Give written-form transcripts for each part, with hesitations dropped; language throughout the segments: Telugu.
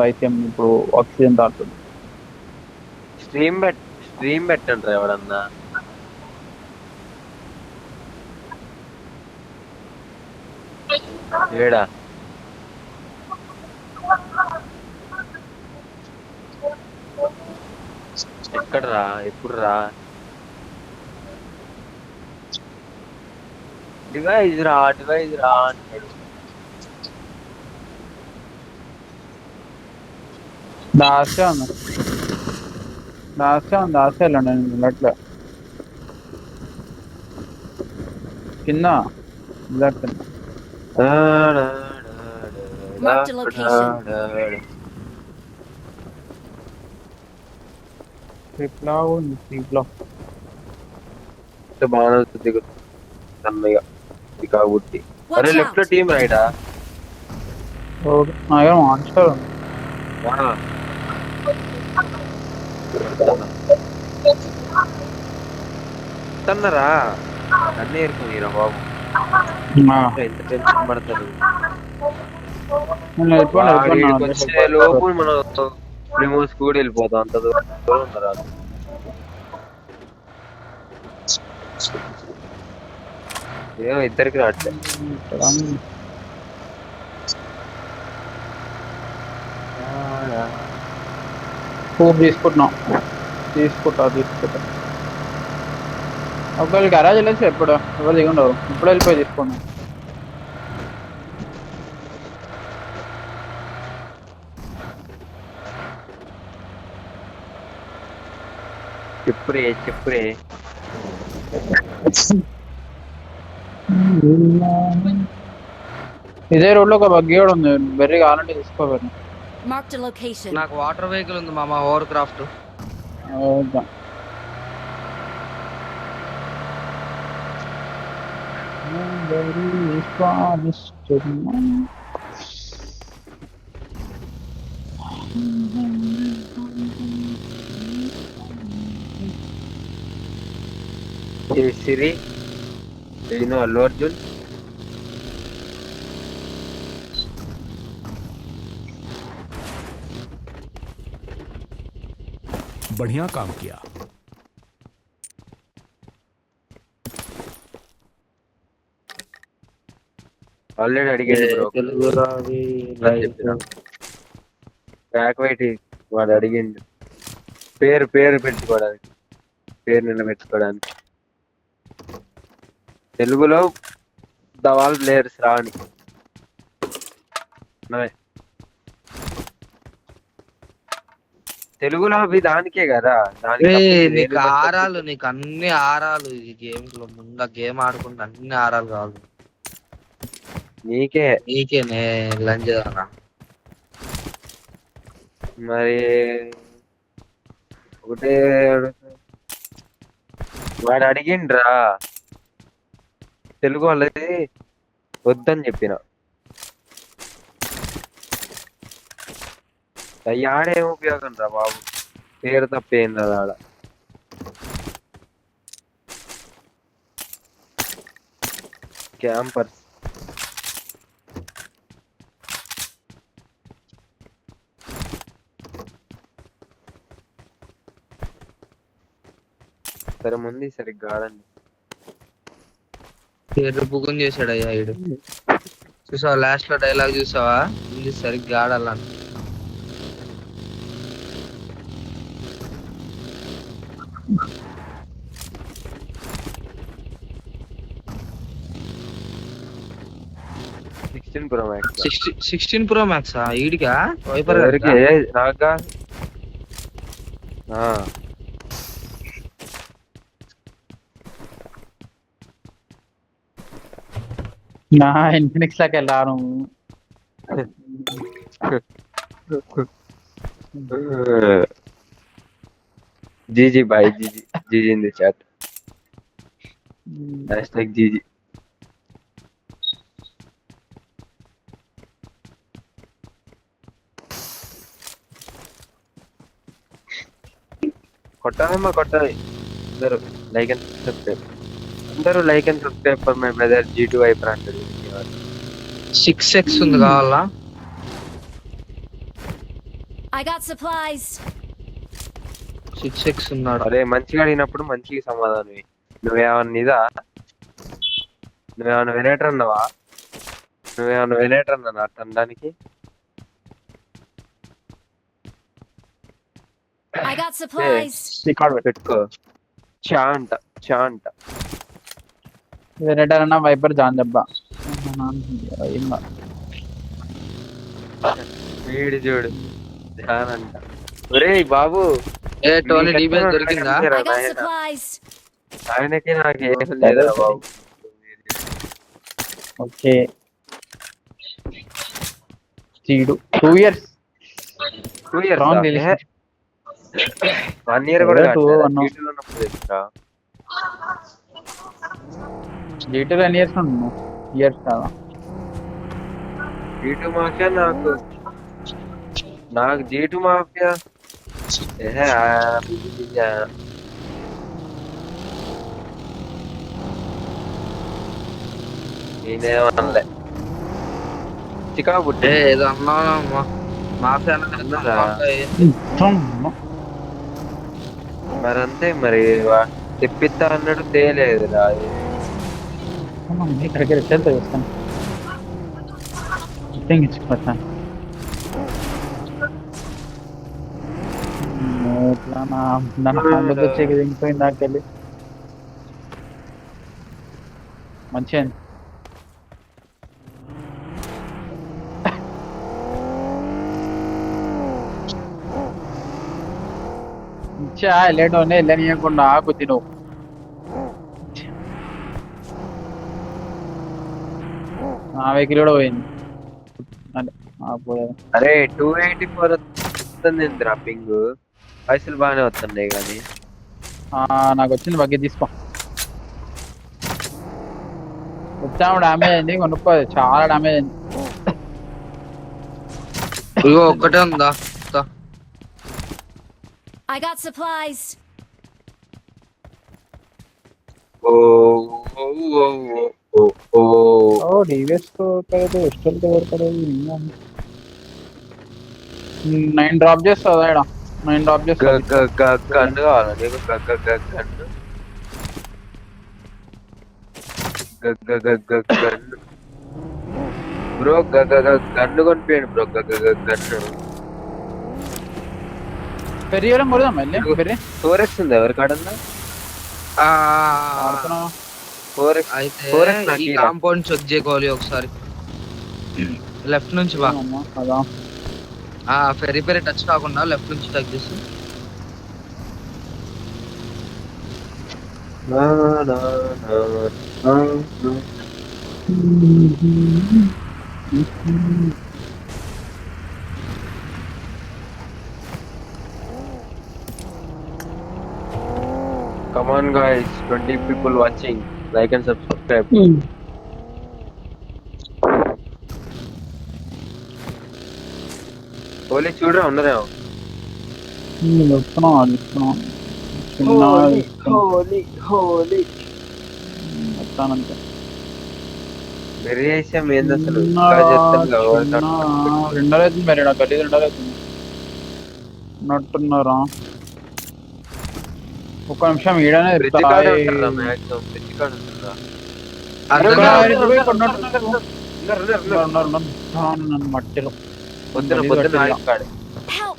ఐసీఎం ఇప్పుడు ఆక్సిజన్ తాడుతుంది. స్ట్రీమ్ పెట్టండి ఎవడన్నా. ఏడా ఎక్కడరా ఎప్పుడు రా డివైజ్ రా అంటాడు. దాసే వెళ్ళండి నేను వెళ్ళట్లే కింద Marked a location. బాగా అన్నయ్య కాబట్టి. అరే Watch లెఫ్ట్ లో out! టీం రైడా మాన్స్టర్ తన్నరా అన్నీ ఏరుకోరా బాబు. ఎంత టెన్షన్ పడతారు. వచ్చే లోపు మనం ప్రిమోస్ కూడా వెళ్ళిపోతాం. అంత దూరం ఉన్నారా ఏమో ఇద్దరికి రావట్లే. తీసుకుంటా ఒకవేళ గరాజ్ వెళ్ళచ్చు. ఎప్పుడు ఎవరు దిగుండవు. ఇప్పుడు వెళ్ళిపోయి తీసుకున్నాం. చెప్పురే ఇదే రోడ్ లో ఒక బగ్గి కూడా ఉంది. బెర్రీ కావాలంటే తీసుకోవాలి. Marked a location. నాకు వాటర్ వెహికల్ ఉంది మామ. ఓవర్ క్రాఫ్ట్ సిరి అల్లు అర్జున్ बढ़िया काम किया. ఆల్రెడీ అడిగాడు బ్యాక్ వైట్ వాడు అడిగిండు పేరు పెట్టుకోవడానికి, పేరు నిలబెట్టుకోవడానికి. తెలుగులో దవాల్ ప్లేయర్స్ రాని తెలుగులో అవి దానికే కదా. నీకు ఆరాలు, నీకు అన్ని ఆరాలు. ఈ గేమ్ లో ముందు గేమ్ ఆడుకుంటే అన్ని ఆరాలు కావాలి. నీకే నే లంజనా మరి ఒకటే వాడు అడిగిండ్రా. తెలుగు వాళ్ళది వద్దని చెప్పిన. ఆడేం ఉపయోగం రా బాబు. పేరు తప్పేంది అది ఆడ. క్యాంపర్స్ సరే ముందు సరిగ్గా ఆడండి. ఎరుపుకుని చేశాడు అయ్యా ఇడు. చూసావా లాస్ట్ లో డైలాగ్ చూసావా? ముందు సరిగ్గా ఆడాలని. సిక్స్టీన్ ప్రో మ్యాక్స్ ఈడిగా వైపర్ నాగా నా ఇన్ఫినిక్స్ లాకి వెళ్ళాను. GG boy GG in the chat. GG కొట్టాలి. అందరూ like and subscribe. For my brother G2 Viper అంటాడు. 6x ఉంది కావాలా? I got supplies. 6x ఉన్నాడు. అరే మంచిగా అడిగినప్పుడు మంచిగా సమాధానం నువ్వేమన్నా ఇదా నువ్వేమన్నా వినేటర్ అన్నావా నువ్వేమన్నా వినేటర్ అన్నా అనడానికి I got supplies. రికార్డ్ పెట్టు. పెట్టుకో చా అంట వెనటర్ అన్న వైపర్ జాన్ దెబ్బా వీడి చూడు ధ్యాన్ అంట ఒరేయ్ బాబు ఏ టోనీ DBS దొరికిందా? I got supplies. ఆయనకి నాకు ఏం లేదురా బాబు okay చీడు 2 years 2 years Wrong relationship. 1 year కూడా Two, కాదు one. జీటీలో ఉన్నప్పుడు తెలుసా జీటీలో ఎన్ని ఇయర్స్ ఉన్నాను ఇయర్స్ కాదా జీటు మాఫియా నాకు జీటు మాఫియా నేనేమనలే చికాకు పుట్టి ఏదో అన్నావు మాఫియా అన్నదా? మరి అంతే మరి తెప్పిస్తా అన్నాడు తేలేదు ఇక్కడికి రిటర్న్ చేస్తాను ఇచ్చుకోవచ్చాను ఇట్లా నా ముందు వచ్చేది ఇంకిపోయింది దాకెళ్ళి మంచిగా ఇచ్చా వెళ్ళేటోనే వెళ్ళనియకుండా ఆకు తిను నా వెహికల్ కూడా పోయింది అదే పోయాను అరే 284 వస్తుంది పింగ్ పైసలు బాగానే వస్తున్నాయి కానీ నాకు వచ్చింది బగ్గి తీసుకో వచ్చాము డామేజ్ అయింది కొనుక్కోదు చాలా డామేజ్ అయింది ఇగో ఒక్కటే ఉందా I got supplies. డివిఎస్ ఎస్టల్ నైన్ డ్రాప్ చేస్తుంది ఇక్కడ 9 డ్రాప్ చేస్తుంది గన్ను కావాలా నీకు గన్ను గన్ను బ్రో గన్ను కొనిపోయాడు బ్రో గన్ను పెరిగడం కొడదాం మళ్ళీ పెరిగి 4x ఉంది ఎవరి కాడన్నా ఆడుతున్నావా 4x అయితే ఈ కాంపౌండ్ చెక్ చేసుకోవాలి ఒకసారి లెఫ్ట్ నుంచి బా అదా ఫెరీ టచ్ కాకుండా లెఫ్ట్ నుంచి టచ్ చేసి Come on guys, 20 people watching. Like and subscribe. Holy చూడరా ఉండరేమో వస్తానంతే మెరియేషన్ ఏంది అసలు రెండో అవుతుంది మరి నాకు గల్లీ రెండో అవుతుంది ఉన్నట్టున్నారా ఒక్క నిమిషం ఈడనే మట్టిలో Help.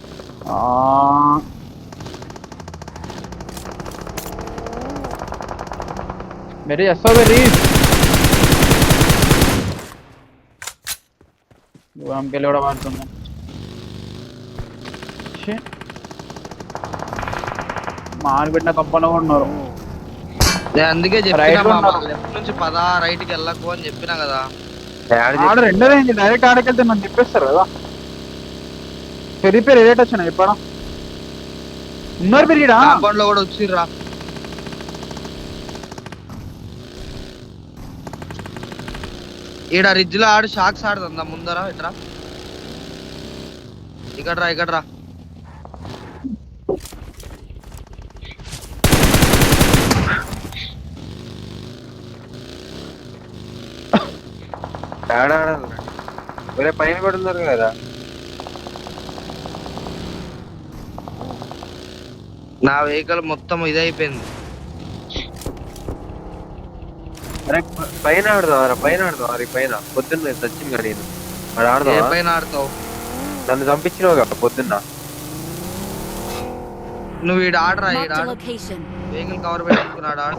मेरी ऐसा मेरी हम के लिए बात करना మార్ పెట్టిన కంపన ఉన్నారు నేను అందుకే చెప్పినా లెఫ్ట్ నుంచి పదా రైట్ కి వెళ్ళకు అని చెప్పినా కదా ఆడ రెండోది డైరెక్ట్ ఆడకెళ్తే నన్ను చెప్పేస్తారు కదా పెరిగి రేట్ వచ్చినా చెప్పడా ఉన్నారు పెరిగిడా కాంపౌండ్ లో కూడా వచ్చిర్రా ఈడ రిడ్జ్ లో ఆడు షాక్స్ ఆడుతుందా ముందరా ఇట్రా ఇక్కడ రా వేరే పైన కూడా ఉన్నారు కదా నా వెహికల్ మొత్తం ఇదైపోయింది. అరే పైన ఆడదాం పైన పొద్దున్న సచిన్ గారు నేను వాడు ఏ ఆడదాం. పైన ఆడతావు? నన్ను చంపించినావు కదా పొద్దున్న. నువ్వు ఈడ ఆడరా, ఈడ Marked a ఆడు. location. వెహికల్ కవర్ పెట్టుకున్నాడు ఆడు.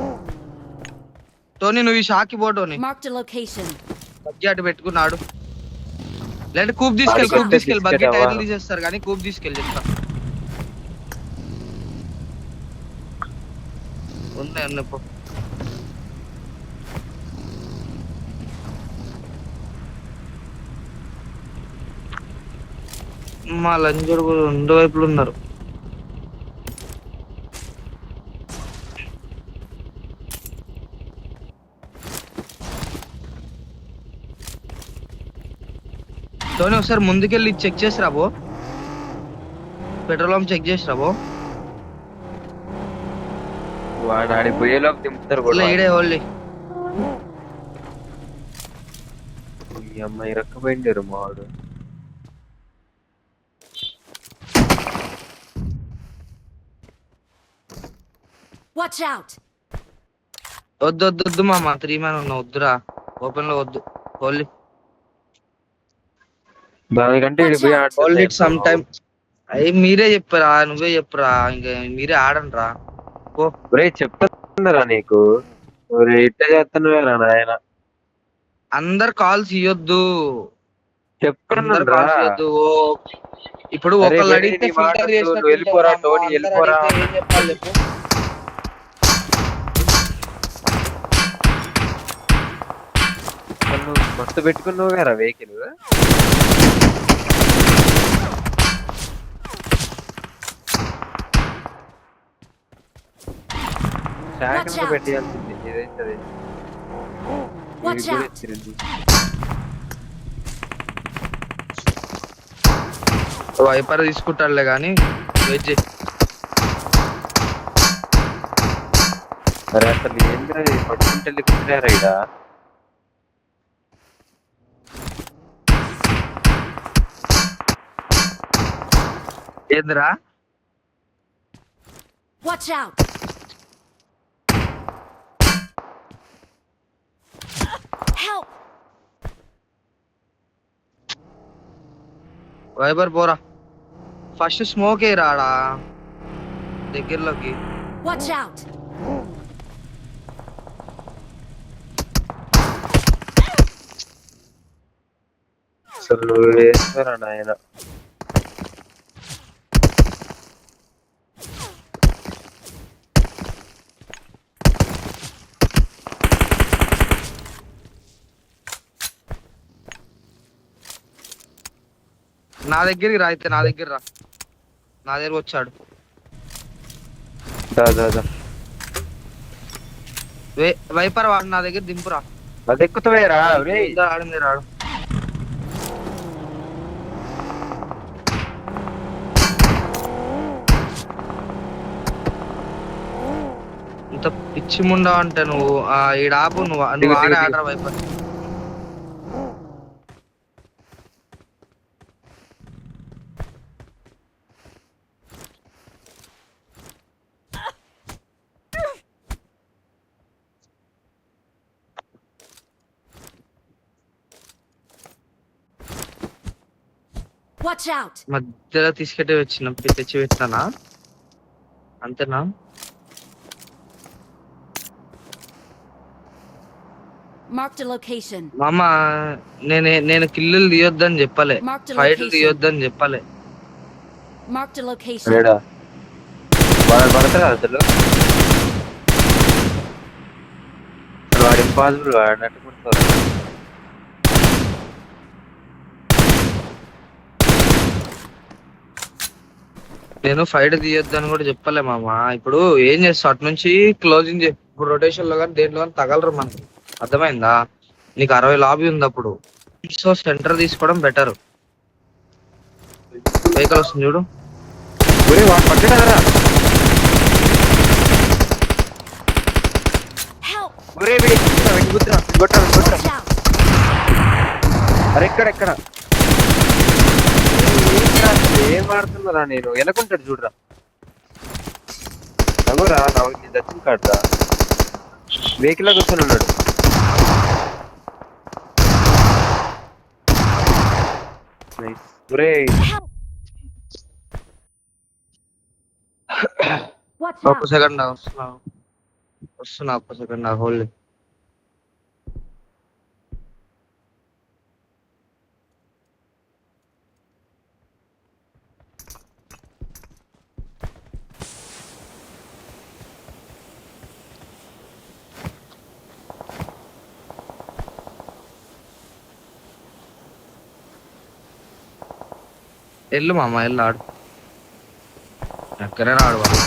టోనీ నువ్వు ఈ షాకి పో Tony. Marked a location. Buggy అటు పెట్టుకున్నాడు. లేదంటే కూప్ వాడికి తీసుకెళ్ళి వస్తే బగ్గి బిస్కెట్ టైర్లు అవ్వాలి. తీసేస్తారు కానీ కూప్ తీసుకెళ్ళి చెప్తా. ఉన్నాయి పో. మా లంజోడు కూడా రెండు వైపులు ఉన్నారు. టోనీ ఒకసారి ముందుకెళ్ళి చెక్ చేసి రాబో, పెట్రోల్ పంప్ చెక్ చేసి రాబో. వాడు ఆడి పోయేలోకి దింపుతారు కూడా. ఈడే ఓన్లీ ఈ అమ్మాయి రక్కపోయిండారు మా వాడు. Watch out. వద్దు మామ 3 మ్యాన్ ఉన్నా వద్దురా, ఓపెన్ లో వద్దు. ఓన్లీ దానికంటే ఈడు పోయి ఓన్లీ ఆడుతుంటే సమ్ టైమ్. అయ్యి మీరే చెప్పరా, నువ్వే చెప్పరా, ఇంకా మీరే ఆడండి రా. ఒరేయ్ చెప్తున్నారా నీకు, ఇట్ట చేస్తున్నారా నాయన. అందరు కాల్స్ ఇవ్వద్దు, అందరు చెప్తున్నా కాల్స్ ఇవ్వద్దు. ఇప్పుడు అరే ఒకళ్ళు బెనీ, అడిగితే నీ ఫిల్టర్ మాట చేసినట్టు నువ్వు వెళ్ళిపోరా, ఉంటావు. టోనీ అందరు వెళ్ళిపోరా. అడిగితే ఏం చెప్పాలి చెప్పు. నువ్వు మస్తు పెట్టుకున్నావు కదా వెహికల్. Watch out. పెట్టాల్సింది ఏదైతే అది. Watch వీడికి కూడా out. ఇచ్చిరండి. వైపర్ తీసుకుంటాడులే కానీ వెయిట్ చేయి. అరే అసలు ఏంద్రా ఇది, పట్టుకుంటే వెళ్ళిపోతున్నారా ఇడ. ఏందిరా Watch out. Help. వైపర్ పోరా, ఫస్ట్ స్మోక్ ఏ రాడా దగ్గరలోకి. Watch out. అసలు నువ్వు వేస్తారా నాయన. నా దగ్గరికి రా, అయితే నా దగ్గర రా, నా దగ్గర వచ్చాడు. దా వైపర్ వాడు నా దగ్గర దింపురా. అది ఎక్కుతావేరా ఒరేయ్. ఆడింది రాడు. ఇంత పిచ్చి ముండా అంటే నువ్వు ఈడ ఆపు, నువ్వు దిగు, ఆడే దిగు. ఆడరా వైపర్. Watch out. మధ్యలో తీసుకెట్టి తెచ్చి పెట్టినా అంతేనా? Marked a location. మామ నేను కిల్లులు తీయొద్దని చెప్పలే, Marked a ఫైట్లు location. తీయొద్దని చెప్పలే. Marked a location. ఏడా వాడు పడతారా అసలు. వాడు ఇంపాసిబుల్ వాడినట్టు పడతారు. నేను ఫైట్ తీయొద్దని కూడా చెప్పలే మామ. ఇప్పుడు ఏం చేస్తావు, అటు నుంచి క్లోజింగ్ ఇప్పుడు రొటేషన్ లో కానీ దేంట్లో కానీ తగలరు మనకి, అర్థమైందా? నీకు 60 లాబీ ఉంది అప్పుడు, సో సెంటర్ తీసుకోవడం బెటర్. వెహికల్ వస్తుంది చూడు. ఒరేయ్ వాడు పడ్డారా. Help. ఒరేయ్ వెళ్ళిపోతున్నా. Watch out. అరే ఎక్కడ ఏం ఆడుతున్నారా నేను, వెనకుంటాడు చూడరా. అగోరా రావు దచ్చిన కాడరా వెహికల్ లో కూర్చొని ఉన్నాడు. నైస్ ఒరే Help! Watch ఒక్క out! సెకండ్ వస్తున్నా ఒక్క సెకండ్ హోల్డ్. ఎల్లు మామ ఎల్లు ఆడు ఎక్కడైనా ఆడు బాబు.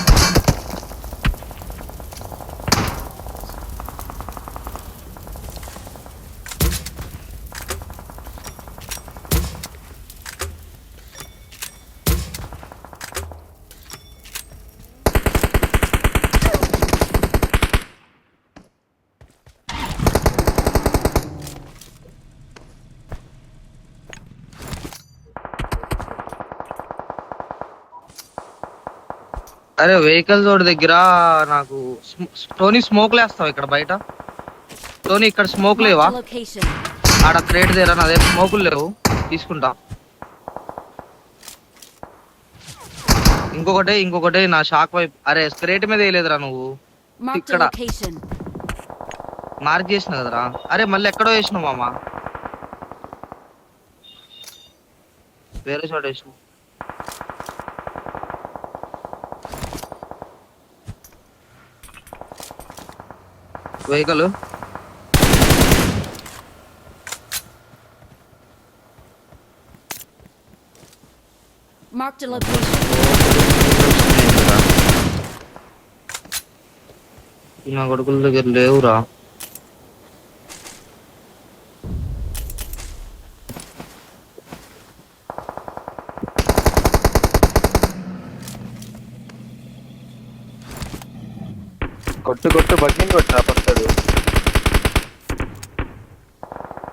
అరే వెహికల్ రోడ్ దగ్గర నాకు టోనీ స్మోక్ లేస్తావు ఇక్కడ బయట. టోనీ ఇక్కడ స్మోక్ Marked లేవా? a location. ఆడ క్రేట్ దగ్గర అదే స్మోకులు లేవు, తీసుకుంటా. ఇంకొకటి నా షాక్ వైపు. అరే క్రేట్ మీద వేయలేదురా నువ్వు, Marked a ఇక్కడ location. మార్క్ చేసిన కదరా. అరే మళ్ళీ ఎక్కడో వేసినావు మామ, వేరే చోట వేసినావు. Vehicle Marked a location. నా కొడుకుల దగ్గర లేవురా. కొట్టు బగ్గిని కొట్టా పడతాడు.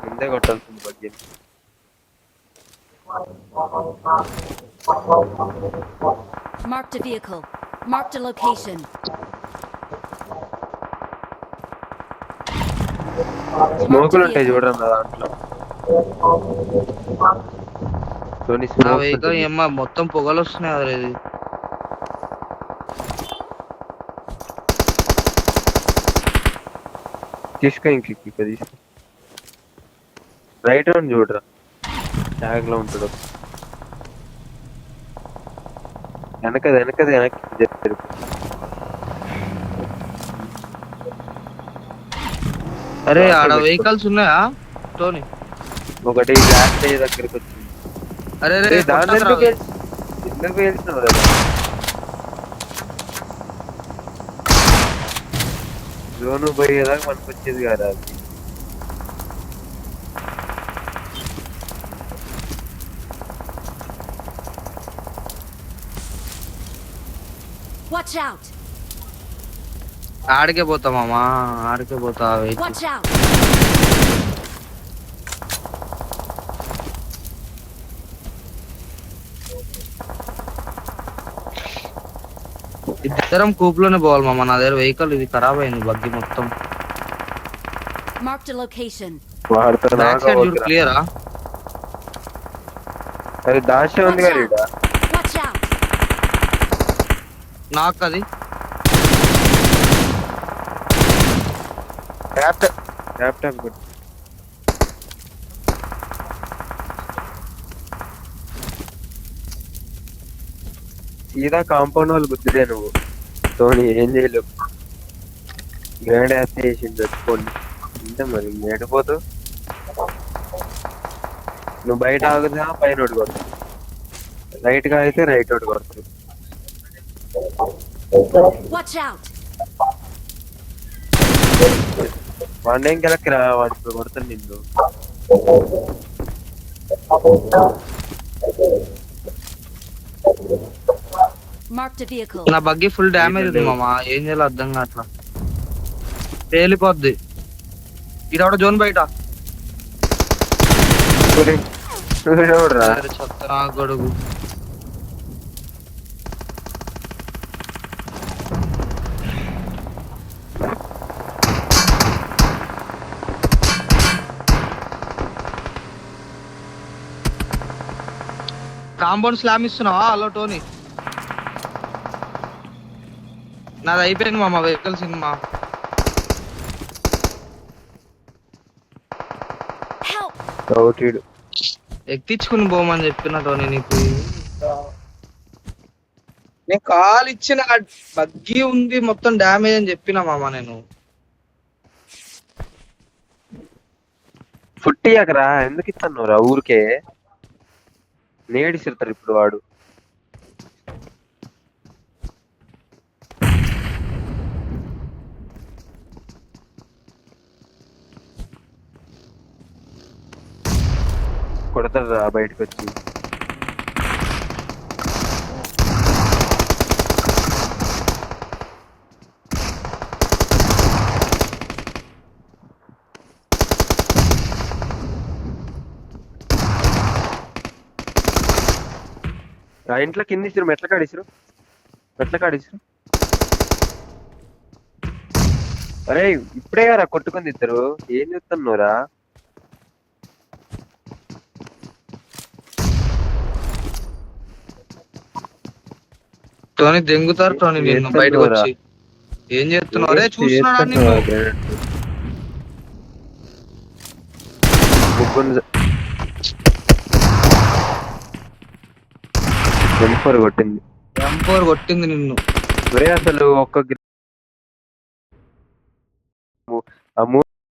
ముందే కొట్టాల్సింది బగ్గిని. Marked a vehicle. Marked a location. స్మోకులు ఉంటాయి చూడండి దాంట్లో. టోనీ నా స్మోక్ వెహికల్ ఏమ్మా మొత్తం పొగలు వస్తున్నాయి. అదే ఇది తీసుకో, ఇంక తీసుకో. రైట్ రౌండ్ చూడరా, ట్యాగ్ లో ఉంటాడు. వెనక్కి చెప్తారు. అరే ఆడ వెహికల్స్ ఉన్నాయా టోనీ? ఒకటి గ్లాస్ దగ్గరికి వచ్చింది. అరే అరే దాని ఎందుకు వెళ్తున్నావు కదా? జోను పోయేదాకా మనకు వచ్చేది కదా అది. Watch out! ఆడికే పోతా మామా, ఆడికే పోతా. Vehicle Watch out! ఇద్దరం కూపులోనే పోవాలి మామ. నా దగ్గర వెహికల్ ఇది ఖరాబ్ అయింది, బగ్గి మొత్తం. Marked a location. వాడితో బ్యాక్ సైడ్ చూడు క్లియరా? అరే దాశ ఉంది కదా ఈడ. Watch out! నాకు అది ల్యాప్టాప్ కొట్టు. సీదా కాంపౌండ్ వాళ్ళు గుద్దుడే నువ్వు. తోని ఏం చేయలేవు. గ్రాండ్ యాప్ చేసింది చచ్చిపోండి. అంతే మరి ఏడిపోతావు. నువ్వు బయట ఆగుదా పైన ఒకటి కొడతావు, రైట్ గా అయితే రైట్ ఒకటి కొడతావు. Watch out! వాడిని ఏం కెలక్కి రా, వాడు ఇప్పుడు కొడతాను నిన్ను. Marked a vehicle. నా బగ్గి ఫుల్ డ్యామేజ్ ఉంది మామ, ఏం చేయాలో అర్థం కావట్లా. పేలిపోద్ది. ఇక్కడ జోన్ బయట చూడరా చెత్త గొడుగు. కాంపౌండ్ స్లామ్ ఇస్తున్నావా? హలో టోనీ, నాది అయిపోయింది మామ వెహికల్ సినిమా. Help! అవుటీడు ఎక్కించుకుని పోమని చెప్పిన టోనీ నీకు. నేను కాల్ ఇచ్చిన బగ్గి ఉంది మొత్తం డ్యామేజ్ అని చెప్పిన మామ నేను. ఫుట్టి అకరా ఎందుకు ఇస్తాను రా ఊరికే నేడిసిరుతారు ఇప్పుడు వాడు. కొడతారు రా బయటకు వచ్చి. ఆ ఇంట్లో కింద ఇచ్చారు, మెట్ల కాడిస్తారు. అరే ఇప్పుడే రా కొట్టుకుంది ఇద్దరు. ఏం చెప్తున్నారా? టోనీ దెంగుతారు టోనీ నిన్ను బయటకు వచ్చి. ఏం చేస్తున్నావు? అరే చూస్తున్నాడా నిన్ను? M4 కొట్టింది. M4 కొట్టింది నిన్ను. ఒరే అసలు ఒక్క